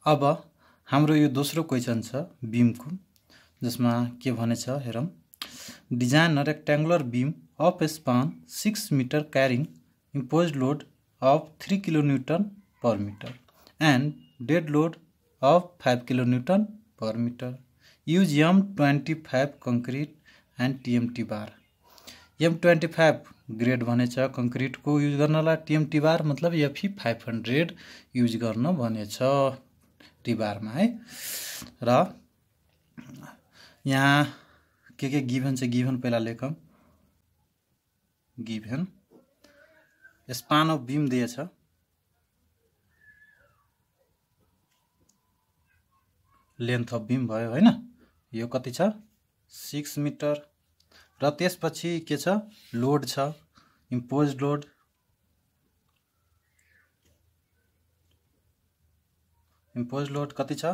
अब हाम्रो यो दोस्रो क्वेसन छ बीमको, जसमा के भनेछ हेरौँ। Design a rectangular beam of span 6 metre carrying imposed load of 3 kilonewton per meter and dead load of 5 kilonewton per meter. Use M25 concrete and TMT bar. M25 grade भनेछ कंक्रीट को use गर्नलाई, TMT बार मतलब FE 500 use गर्न भनेछ T बारमा है। र यहाँ के गिभन छ, गिभन पहिला लेखौँ। गिभन स्पान अफ बीम दिएछ, लेन्थ अफ बीम भयो हैन, यो कति छ 6 मिटर। र त्यसपछि के छ, लोड छ, इम्पोज्ड लोड कति छ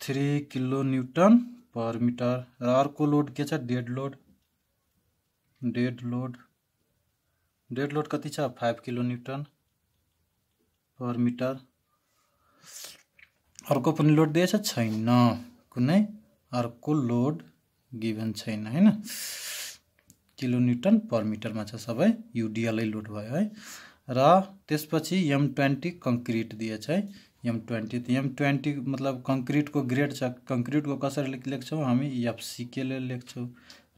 3 किलो न्यूटन पर मिटर। र अर्को लोड के छ, डेड लोड कति छ 5 किलो न्यूटन पर मिटर। अर्को पनि लोड दिएछ छैन, कुनै अर्को लोड गिभन छैन हैन। किलो न्यूटन पर मिटरमा छ सबै, युडिएलै लोड भयो है। र त्यसपछि M20 कंक्रीट दिएछ है। M20 मतलब कंक्रीट को ग्रेड छ। कंक्रीट को कसरी लेख्छौं हामी, FCK ले लेख्छौं।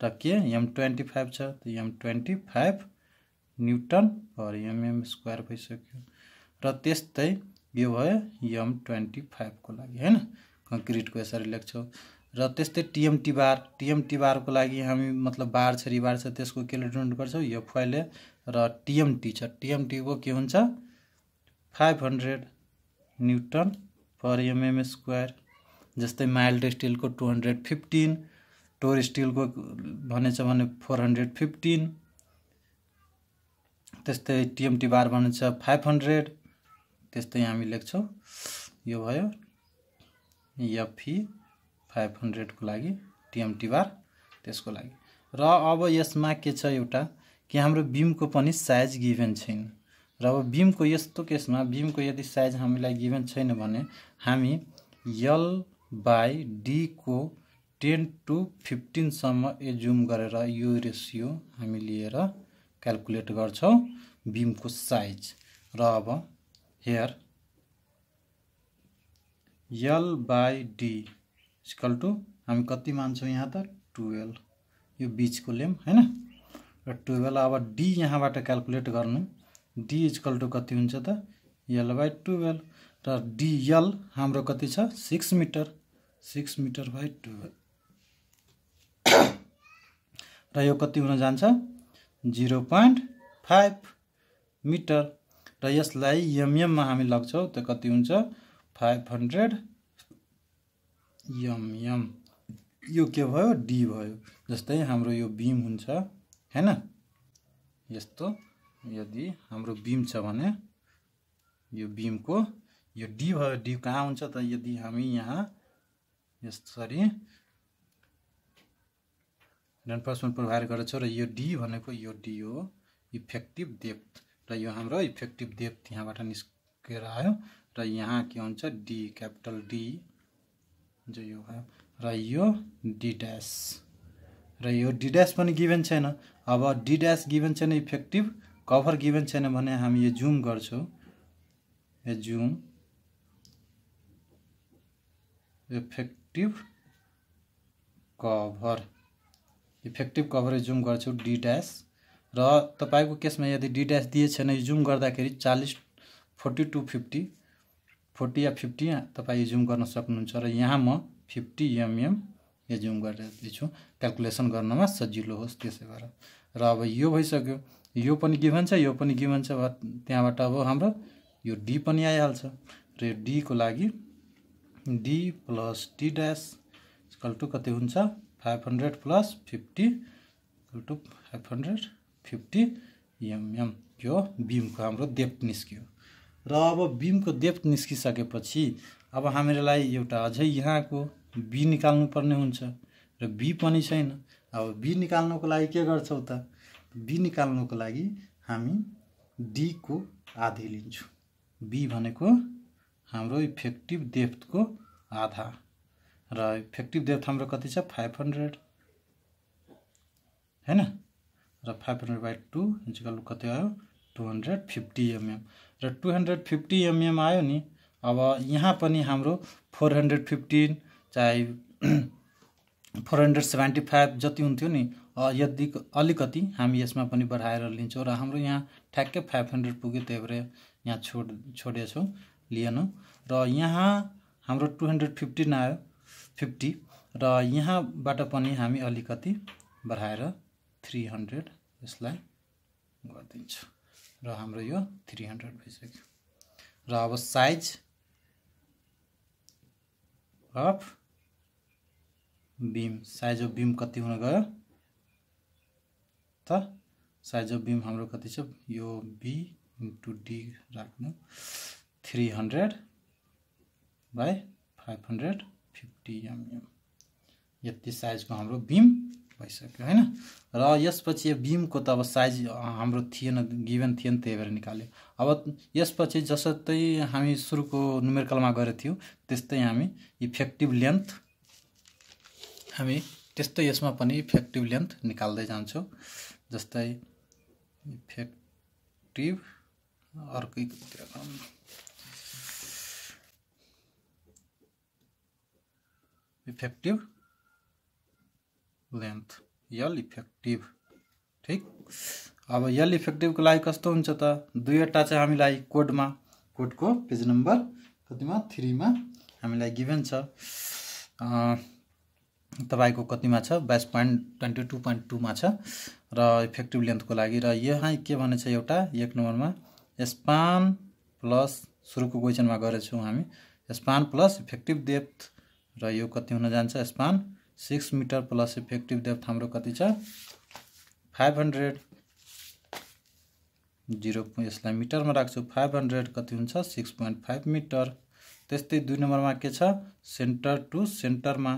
र के M25 छ, त M25 न्यूटन पर mm स्क्वायर भइसक्यो। र त्यस्तै यो भयो M25 को लागि हैन, कंक्रीट को यसरी लेख्छौं। र त्यस्तै TMT बार को लागि हामी मतलब बार छ, रिबार छ, त्यसको क्याल्कुलेट गर्छौं FY ले। र TMT छ, TMT को के हुन्छ 500 न्यूटन पर mm स्क्वायर। जस्तै माइल्ड स्टील को 215, टोर स्टील को भनेछ भने 415। त्यस्तै TMT बार भनेछ 500, त्यस्तै हामी लेख्छौं। यो भयो FE 500 को लागि TMT बार त्यसको लागि। र अब यसमा के छ एउटा कि हाम्रो बीम को पनि साइज गिभन छैन। र अब बीम को यस्तो केसमा, बीम को यदि साइज हामीलाई गिभन छैन भने हामी L/D को 10 to 15 सम्म एज्युम गरेर यो रेशियो हामी लिएर क्याल्कुलेट गर्छौं बीम को साइज। र अब हेयर L/D इक्वल टू हामी कति मान्छौं यहाँ त 12, यो बीच को लेम हैन। र 12 अब D यहाँबाट क्याल्कुलेट गर्नु, D इक्वल टू कति हुन्छ त L/12। र DL हाम्रो कति छ 6 मिटर, 6 मिटर बाइ 12। र यो कति हुन जान्छ 0.5 मिटर। र यसलाई mm मा हामी लग्छौं त कति हुन्छ 500 mm। यो के भयो D भयो। जस्तै हाम्रो यो बीम हुन्छ हैन, यस्तो यदि हाम्रो बीम छ भने यो बीम को यो D भयो। D कहाँ हुन्छ त, यदि हामी यहाँ यसरी रेनफोर्समेन्ट प्रोभाइड गर्छौं। र यो D भनेको यो D हो इफेक्टिभ डेप्थ। र यो हाम्रो इफेक्टिभ डेप्थ यहाँबाट निस्केर आयो। र यहाँ के हुन्छ D, क्यापिटल D जो यो भयो। र यो D ड्याश, र यो D ड्याश पनि गिभन छैन। अब D ड्याश गिभन छैन, इफेक्टिभ कभर गिभन छैन भने हामी यो जुम गर्छौं, assume effective cover, effective cover zoom गर्छौं D ड्याश। र तपाईको केसमा यदि D ड्याश दिए छैन, जुम गर्दाखेरि 40 to 50, 40 या 50 तपाई जुम गर्न सक्नुहुन्छ। र यहाँ म 50 mm जुम गर्दैछु क्याल्कुलेसन गर्नमा सजिलो होस् त्यसै गरेर। र अब यो भइसक्यो, यो पनि गिभन छ, यो पनि गिभन छ। त्यहाँबाट अब हाम्रो यो D पनि आइहाल्छ। र D को लागि D plus D dash equal to कति हुन्छ 500 प्लस 50 इक्वल टू 550 mm। यो बीम को हाम्रो डेप्थ निस्क्यो। र अब बीम को डेप्थ निस्किसकेपछि अब हामीलाई एउटा अझै यहाँको B निकाल्नु पर्ने हुन्छ। र B पनि छैन। अब B निकाल्नको लागि के गर्छौं त, B निकाल्नुको लागि हामी D को आधी लिन्छौं। B भनेको हाम्रो इफेक्टिभ डेप्थको आधा र इफेक्टिभ डेप्थ हाम्रो कति छ 500 हैन र 500/2 इक्वल कति आयो 250 mm र 250 mm आयो नि। अब यहाँ पनि हाम्रो 415 चाहे 475 जति हुन्थ्यो नि, यदि अलिकति हामी यसमा पनि बढाएर लिन्छौँ र हाम्रो यहाँ ठ्याक्कै 500 पुग्यो, त्यही भएर यहाँ छोडेछौँ लिएन र यहाँ हाम्रो 215 आयो 50 र यहाँबाट पनि हामी अलिकति बढाएर 300 यसलाई गरिदिन्छौँ र हाम्रो यो 300 भइसक्यो। र अब size of beam, size of beam कति हुन गयो त? साइज अफ बीम हाम्रो कति छ? यो B * D राख्नु 300/550 mm यति साइजको हाम्रो बीम भइसक्यो हैन। र यसपछि यो बीमको त अब साइज हाम्रो थिएन, गिभन थिएन, त्यही भएर निकाल्यो। अब यसपछि जसतै हामी सुरुको न्युमेरिकलमा गरेको थियौँ त्यस्तै हामी इफेक्टिभ लेन्थ हामी त्यस्तै यसमा पनि इफेक्टिभ लेन्थ निकाल्दै जान्छौँ। जस्तै इफेक्टिभ अर्कै इफेक्टिभ लेन्थ यल इफेक्टिभ, ठीक। अब यल इफेक्टिभको लागि कस्तो हुन्छ त? दुईवटा चाहिँ हामीलाई कोडको पेज नम्बर कतिमा 3 मा हामीलाई गिभन छ। तपाईको कतिमा छ? 22.22.2 मा छ र इफेक्टिभ लेन्थको लागि। र यहाँ के भनेछ एउटा 1 नम्बरमा स्पान प्लस सुरुको क्वेशनमा गरेछौँ हामी स्पान प्लस इफेक्टिभ डेप्थ र यो कति हुन जान्छ? Span 6 metre plus effective depth हाम्रो कति छ? 500 यसलाई मिटरमा राख्छु 500 कति हुन्छ? 6.5 मिटर। त्यस्तै 2 नम्बरमा के छ? सेन्टर टु सेन्टरमा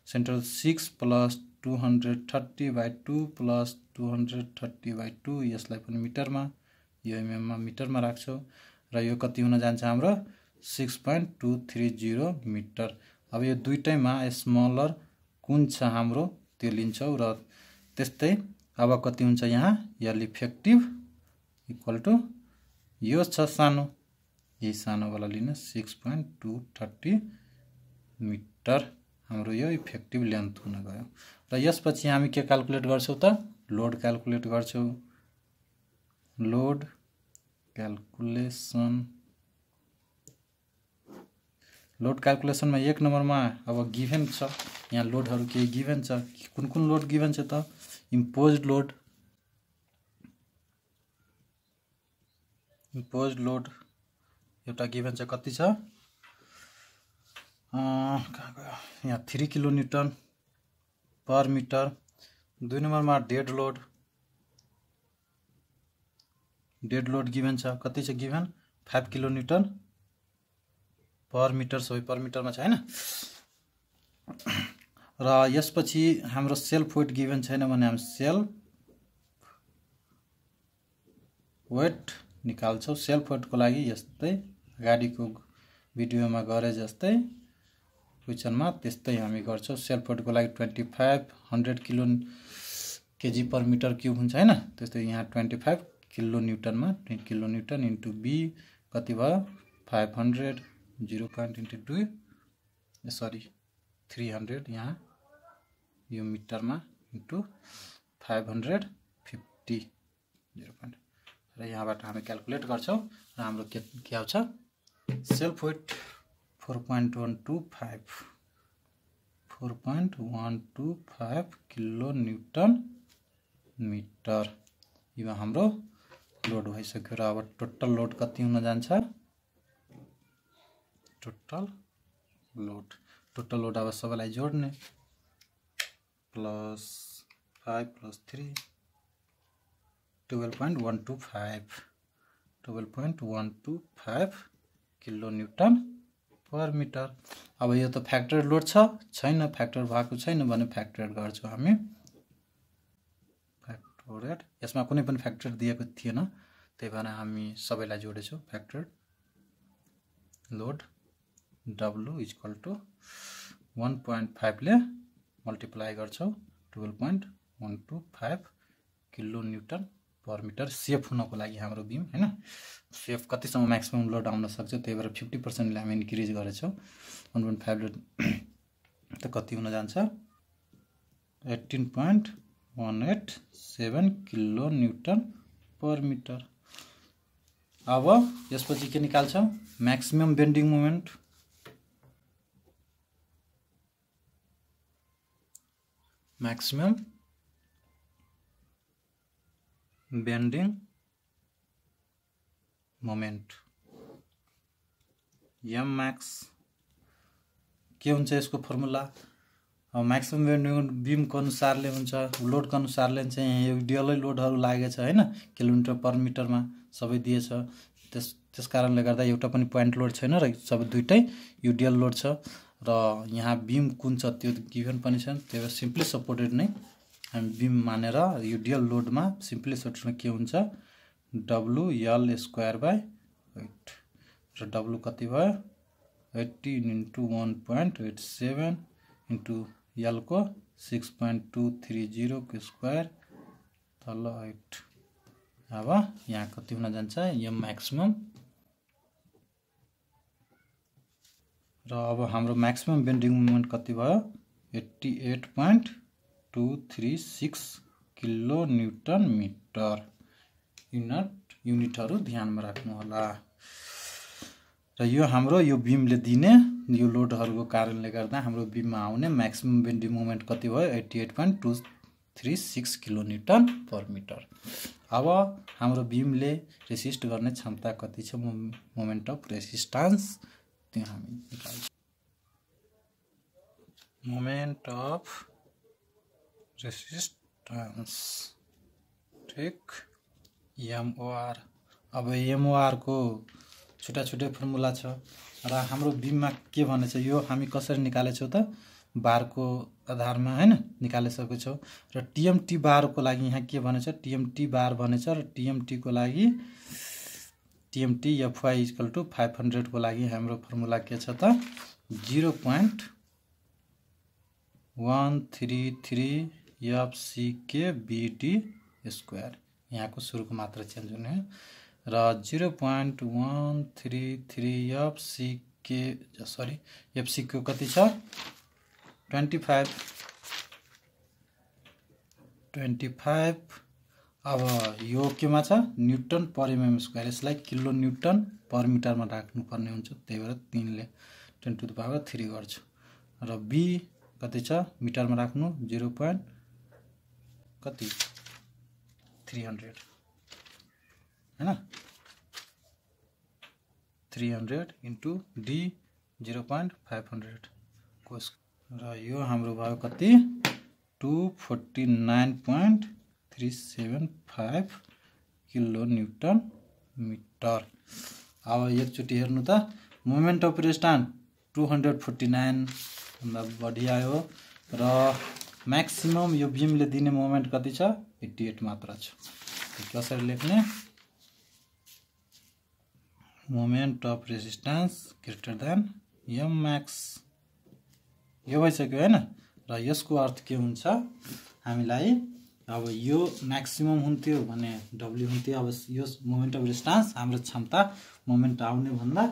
सेन्टर 6 प्लस 230/2 प्लस 230/2 यसलाई पनि मिटरमा, यो mm मा मिटरमा राख्छौँ र यो कति हुन जान्छ हाम्रो? 6.230 मिटर। अब यो दुईटैमा स्मलर कुन छ हाम्रो त्यो लिन्छौँ र त्यस्तै अब कति हुन्छ यहाँ? यल इफेक्टिभ इक्वल टु यो छ सानो, यही सानोवाला लिनु 6.230 मिटर हाम्रो यो इफेक्टिभ लेन्थ हुन गयो। र यसपछि हामी के क्याल्कुलेट गर्छौँ त? लोड क्याल्कुलेट गर्छौँ। लोड क्याल्कुलेसन, लोड क्याल्कुलेसनमा 1 नम्बरमा अब गिभन छ, यहाँ लोडहरू केही गिभन छ। कुन लोड गिभन छ त? इम्पोज्ड लोड, एउटा गिभन छ कति छ? यहाँ 3 किलो न्युटन पर मिटर। 2 नम्बरमा डेड लोड गिभन छ कति छ given? 5 kilo newton per metre, सबै पर मिटरमा छ हैन। र यसपछि हाम्रो सेल्फ वेट गिभन छैन भने हामी सेल्फ वेट निकाल्छौँ। सेल्फ वेटको लागि यस्तै अगाडिको भिडियोमा गरे जस्तै क्वेशनमा त्यस्तै हामी गर्छौँ। सेल्फ वेटको लागि 2500 केजी पर मिटर क्युब हुन्छ हैन। त्यस्तै यहाँ 25 किलो न्युटनमा 10 किलो न्युटन इन्टु बी कति भयो? 500 0.2 सरी 300 यहाँ यो मिटरमा इन्टु 550 0. र यहाँबाट हामी क्याल्कुलेट गर्छौँ र हाम्रो के आउँछ? Self weight 4.125 kilo newton metre. यो हाम्रो लोड भइसक्यो। र अब टोटल लोड कति हुन जान्छ? टोटल लोड अब सबैलाई जोड्ने plus 5 plus 3 12.125 kilo newton per metre. अब यो त फ्याक्टर लोड छैन, फ्याक्टर भएको छैन भने फ्याक्टर गर्छौँ हामी। फ्याक्टोरेट यसमा कुनै पनि फ्याक्टर दिएको थिएन, त्यही भएर हामी सबैलाई जोडेछौँ। Factor load W equal to 1.5 ले मल्टिप्लाई गर्छौं 12.125 kilo newton per metre safe हुनको लागि हाम्रो बीम हैन सेफ कतिसम्म म्याक्सिमम लोड आउन सक्छ त्यही भएर 50% ले हामी इन्क्रिज गरेछौं 1.5 ले त कति हुन जान्छ 18.187 किलो न्यूटन पर मिटर अब यसपछि के निकाल्छौं maximum bending moment maximum bending moment m max के हुन्छ यसको फर्मुला अब म्याक्सिमम बेन्डिङ बीम को अनुसारले हुन्छ लोड को अनुसारले चाहिँ डिएलआई लोडहरु लागेछ हैन किलोमिटर पर मिटरमा सबै दिएछ त्यस कारणले गर्दा एउटा पनि प्वाइन्ट लोड छैन र सबै दुईटै युडिएल लोड छ र यहाँ बीम कुन छ त्यो गिभन पनि छ त्यही भएर सिम्पली सपोर्टेड नै हामी बीम मानेर युडिएल लोडमा सिम्पली सपोर्टेडमा के हुन्छ WL स्क्वायर बाइ 8 र W कति भयो 18 into 1.87 into L को 6.230 को स्क्वायर तल 8 अब यहाँ कति हुन जान्छ m म्याक्सिमम र अब हाम्रो म्याक्सिमम बेन्डिङ मोमेन्ट कति भयो 88.236 किलो न्यूटन मिटर युनिटहरु ध्यानमा राख्नु होला र यो हाम्रो यो बीमले दिने यो लोडहरुको कारणले गर्दा हाम्रो बीममा आउने म्याक्सिमम बेन्डिङ मोमेन्ट कति भयो 88.236 किलो न्यूटन पर मिटर अब हाम्रो बीमले रेसिस्ट गर्ने क्षमता कति छ मोमेन्ट अफ रेसिस्टेन्स त्यो हामी निकाल्छौं मोमेन्ट अफ रेसिस्टेन्स ठीक MOR अब MOR को छुटा छुटे फर्मुला छ र हाम्रो बीममा के भनेछ यो हामी कसरी निकालेछौ त बार को आधारमा हैन निकाले सकेछौ र TMT बार को लागि यहाँ के भनेछ TMT बार भनेछ र TMT को लागि TMT FY इक्वल टु 500 को लागि हाम्रो फर्मुला के छ त 0.133 FCK BD स्क्वायर यहाँको सुरुको मात्रा चेन्ज हुने र 0.133 FCK कति छ 25 अब यो केमा छ न्यूटन पर mm स्क्वायर यसलाई किलो न्यूटन पर मिटरमा राख्नु पर्ने हुन्छ त्यही भएर 3 ले 10 टु द पावर 3 गर्छु र b कति छ मिटरमा राख्नु 0. कति 300 हैन 300 into d 0.500 को र यो हाम्रो भयो कति 249.375 किलो न्यूटन मिटर अब एकचोटी हेर्नु त मोमेन्ट अफ रेजिस्टेन्स 249 भन्दा बढी आयो र म्याक्सिमम यो बीमले दिने मोमेन्ट कति छ 88 मात्र छ कसरी लेख्ने moment of resistance greater than m max यो भइसक्यो हैन र यसको अर्थ के हुन्छ हामीलाई अब यो म्याक्सिमम हुन्थ्यो भने W हुन्थ्यो अब यो मोमेन्ट अफ रेजिस्टेन्स हाम्रो क्षमता मोमेन्ट आउने भन्दा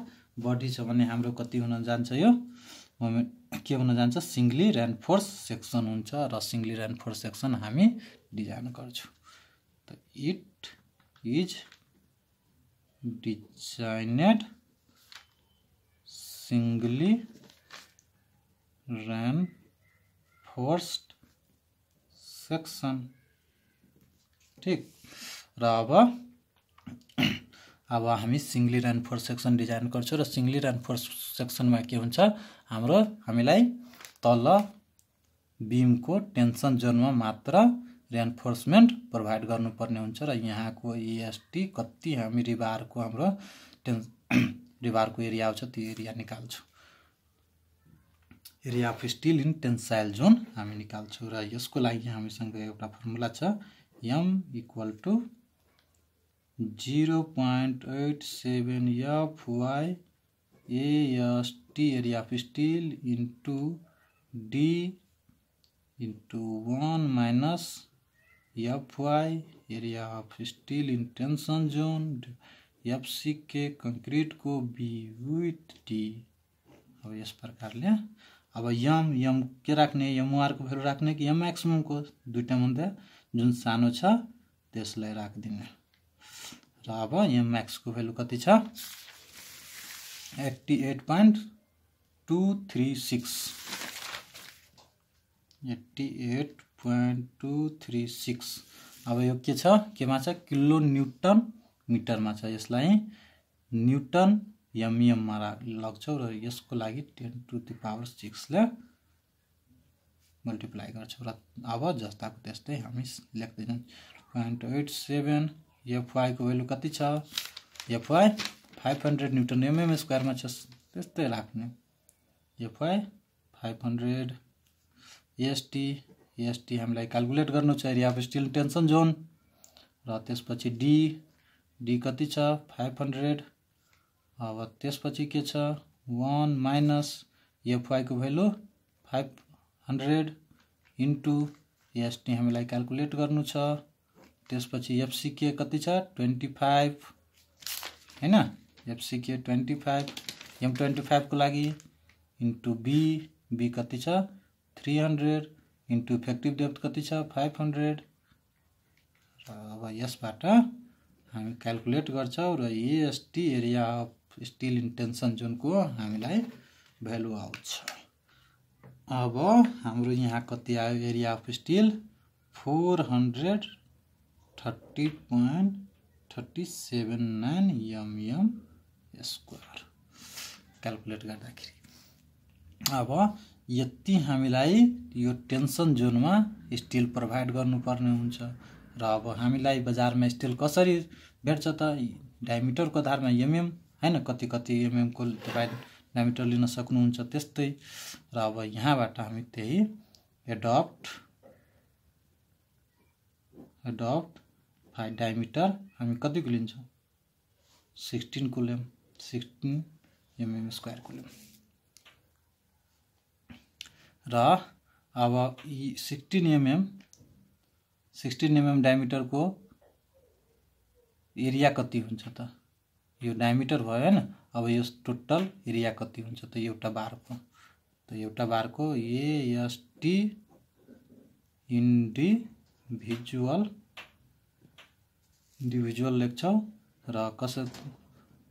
बढी छ भने हाम्रो कति हुन जान्छ यो मोमेन्ट के हुन जान्छ सिंगली रेनफोर्स सेक्सन हुन्छ र सिंगली रेनफोर्स सेक्सन हामी डिजाइन गर्छौं त it is designed singly reinforced section ठीक र अब हामी सिंगली रेनफोर्स सेक्सन डिजाइन गर्छौं र सिंगली रेनफोर्स सेक्सनमा के हुन्छ हाम्रो हामीलाई तल बीम को टेन्सन जोनमा मात्र रेनफोर्समेन्ट प्रोवाइड गर्नुपर्ने हुन्छ र यहाँको EST कति हामी रिबार को हाम्रो रिबार को एरिया आउँछ त्यो एरिया निकाल्छौं area of steel in tensile zone हामी निकाल्छौं र यसको लागि हामीसँग एउटा फर्मुला छ m equal to 0.87 FY AST area of steel into D into 1 minus FY area of steel in tension zone FCK concrete को B विथ D। अब यस प्रकारले अब यम के राख्ने MR को भ्यालु राख्ने कि M मैक्सिमम को दुईटा मध्ये जुन सानो छ त्यसलाई राखिदिने र अब M मैक्स को भ्यालु कति छ 88.236 88.236। अब यो के छ केमा छ किलो न्यूटन मिटर मा छ यसलाई न्यूटन mm मा लग्छौ र यसको लागि 10⁶ ले मल्टिप्लाई गर्छौ र अब जस्ताको त्यस्तै हामी लेख्दैनौ 0.87 FY को भ्यालु कति छ FY 500 न्यूटन mm स्क्वायर मा छ त्यस्तै राख्ने FY 500 AST हामीलाई क्याल्कुलेट गर्नु छ area of steel tension John र त्यसपछि D कति छ 500। अब त्यसपछि के छ 1 माइनस FY को भ्यालु 500 इन्टु AST हामीलाई क्याल्कुलेट गर्नु छ त्यसपछि FCK कति छ 25 हैन FCK 25 M25 को लागि इन्टु B कति छ 300 इन्टु इफेक्टिभ डेप्थ कति छ 500 र अब यसबाट हामी क्याल्कुलेट गर्छौ र AST area of steel in tension John को हामीलाई भ्यालु आउँछ। अब हाम्रो यहाँ कति आयो area of steel 430.379 mm square calculate गर्दाखेरि। अब यति हामीलाई यो टेंशन जोनमा स्टील प्रोभाइड गर्नुपर्ने हुन्छ र अब हामीलाई बजारमा स्टील कसरी भेट्छ त डायमिटर को आधारमा mm हैन कति mm को तपाईं डायमिटर लिन सक्नुहुन्छ त्यस्तै र अब यहाँबाट हामी त्यही एडप्ट फाइ डायमिटर हामी कति को लिन्छौं 16 को लियौं 16 mm स्क्वायर को लियौं र अब 16 mm डायमिटर को एरिया कति हुन्छ त यो डायमिटर भयो हैन। अब यो टोटल एरिया कति हुन्छ त एउटा बार को AST इन्डिभिजुअल लेख्छौ र कसरी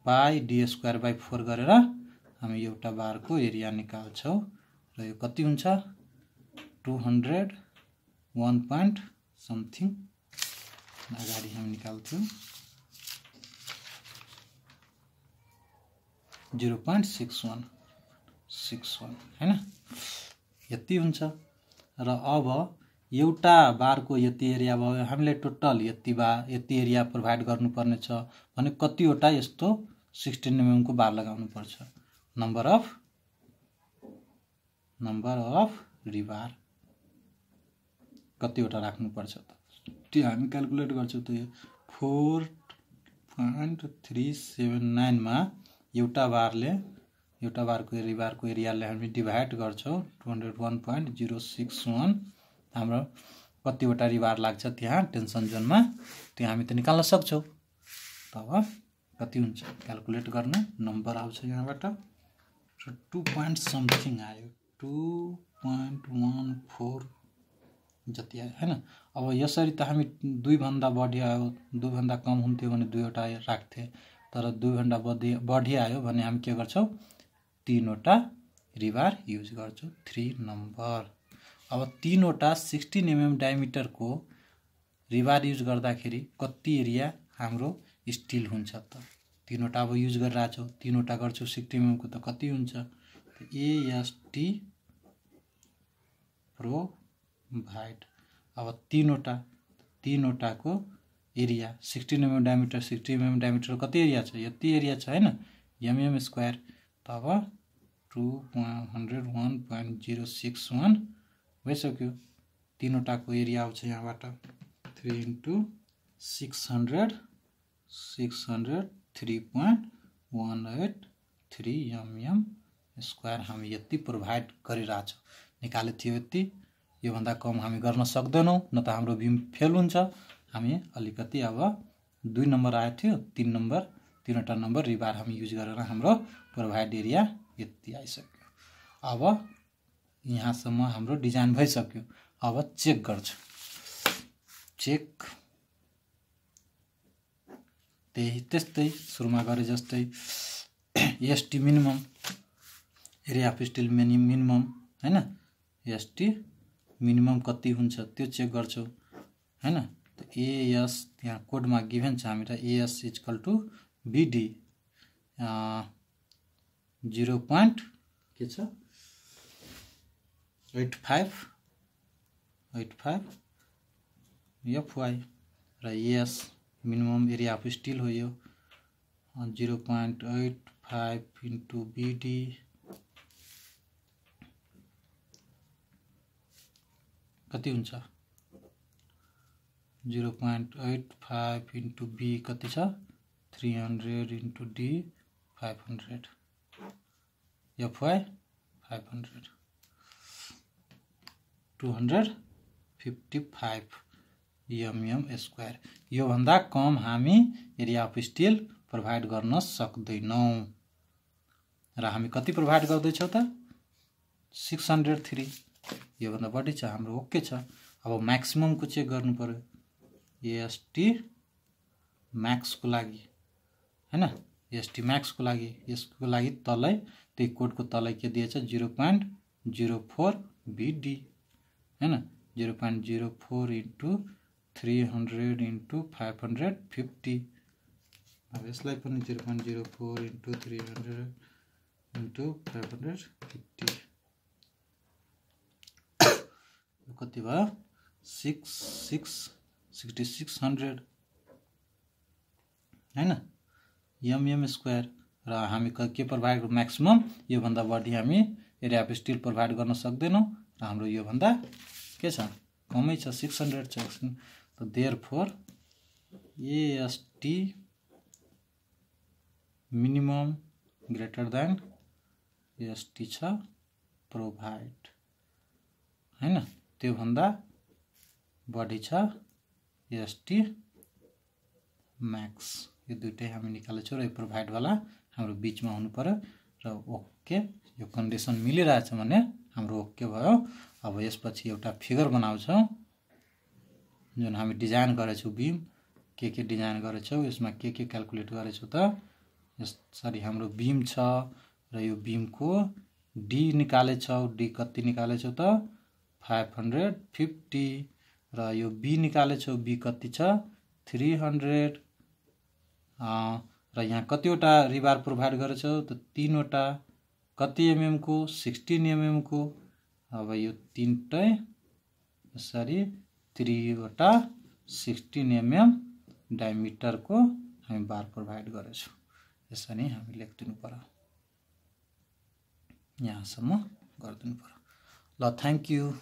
पाई D²/4 गरेर हामी एउटा बार को एरिया निकाल्छौ र यो कति हुन्छ 201 point समथिङ अगाडि हामी निकाल्छौं 0.61 हैन यति हुन्छ र अब एउटा बार को यति एरिया भयो हामीले टोटल यति एरिया प्रोभाइड गर्नुपर्ने छ भने कतिवटा यस्तो 16 mm को बार लगाउनु पर्छ नम्बर अफ रिबार कतिवटा राख्नु पर्छ त त्यो हामी क्याल्कुलेट गर्छौं त 4.379 मा एउटा बार को रिबार को एरियाले हामी डिभाइड गर्छौं 201.061 हाम्रो कतिवटा रिबार लाग्छ त्यहाँ टेंशन जोनमा त्यो हामी त निकाल्न सक्छौं। तब कति हुन्छ क्याल्कुलेट गर्ने नम्बर आउँछ यहाँबाट 2 point समथिङ आयो 2.14 जति आयो हैन। अब यसरी त हामी 2 भन्दा बढी आयो 2 भन्दा कम हुन्थ्यो भने 2 वटा राख्थे तर 2 भन्दा बढी आयो भने हामी के गर्छौं 3 वटा रिबार युज गर्छौं 3 नम्बर। अब 3 वटा 16 mm डायमिटर को रिबार युज गर्दाखेरि कति एरिया हाम्रो स्टील हुन्छ त 3 वटा अब युज गरिराछौ 3 वटा गर्छौ 16 mm को त कति हुन्छ AST प्रोभाइड। अब 3 वटा को area 16 mm diameter 16 mm diameter कति एरिया छ यति एरिया छ हैन mm स्क्वायर तब 201.061 भइसक्यो 3 वटा को एरिया आउँछ यहाँबाट 3 * 600 3.18 3 mm स्क्वायर हामी यति प्रोभाइड गरिरहेछौँ। निकाले थियो यति, योभन्दा कम हामी गर्न सक्दैनौँ, न त हाम्रो बिम फेल हुन्छ। हामी अलिकति अब 2 नम्बर आएको थियो, 3 नम्बर, 3वटा नम्बर रिबार हामी युज गरेर हाम्रो प्रोभाइड एरिया यति आइसक्यो। अब यहाँसम्म हाम्रो डिजाइन भइसक्यो। अब चेक गर्छु। चेक त्यस्तै सुरुमा गरे जस्तै ST minimum, area of still minimum हैन, एसटी मिनिमम कति हुन्छ त्यो चेक गर्छौँ हैन। त एएस त्यहाँ कोडमा गिभन छ हामीलाई AS equal to BD 0.85 FY र AS minimum area of steel हो यो 0.85 इन्टु बीडी कति हुन्छ 0.85 इन्टु बी कति छ 300 into D 500 FY 500 255 mm square. यो भन्दा कम हामी एरिया अफ स्टिल प्रोभाइड गर्न सक्दैनौं र हामी कति प्रोभाइड गर्दैछौं त 603। यो भन्दा बढी छ हाम्रो ओके छ। अब म्याक्सिमम को चेक गर्नु पर्यो एएसटी म्याक्स को लागि हैन, एएसटी म्याक्स को लागि यसको लागि तलै त्यही कोडको तलै के दिएछ 0.04 बीडी हैन, 0.04 इन्टु 300 इन्टु 550। अब यसलाई पनि 0.04 इन्टु 300 इन्टु 550 कति भयो 6600 हैन एमएम स्क्वायर। र हामी के प्रोभाइड म्याक्सिमम यो भन्दा बढी हामी एरिया अफ स्टिल प्रोभाइड गर्न सक्दैनौं र हाम्रो यो भन्दा के छ कमै छ 600 छ। त therefore AST minimum greater than AST छ प्रोभाइड हैन, त्यो भन्दा बढी छ एएसटी म्याक्स। यो दुईटै हामी निकालेछौँ र यो प्रोभाइड वाला हाम्रो बीचमा हुनु पर्यो र ओके यो कन्डिसन मिलिरहेछ भने हाम्रो ओके भयो। अब यसपछि एउटा फिगर बनाउँछौँ जुन हामी डिजाइन गरेछौँ बीम के डिजाइन गरेछौँ यसमा के क्याल्कुलेट गरेछौँ त यसरी हाम्रो बीम छ र यो बीमको डी निकालेछौँ। डी कति निकालेछौँ त 550 र यो बी निकालेछौँ बी कति छ 300 र यहाँ कतिवटा रिबार प्रोभाइड गरेछौँ त 3 वटा कति एमएम को 16 एमएम को। अब यो तीनटै यसरी 3 वटा 16 एमएम डायमिटर को हामी बार प्रोभाइड गरेछौँ। यसरी हामी लेखिदिनु पर्यो, यहाँसम्म गरिदिनु पर्यो। ल थ्यांक यू।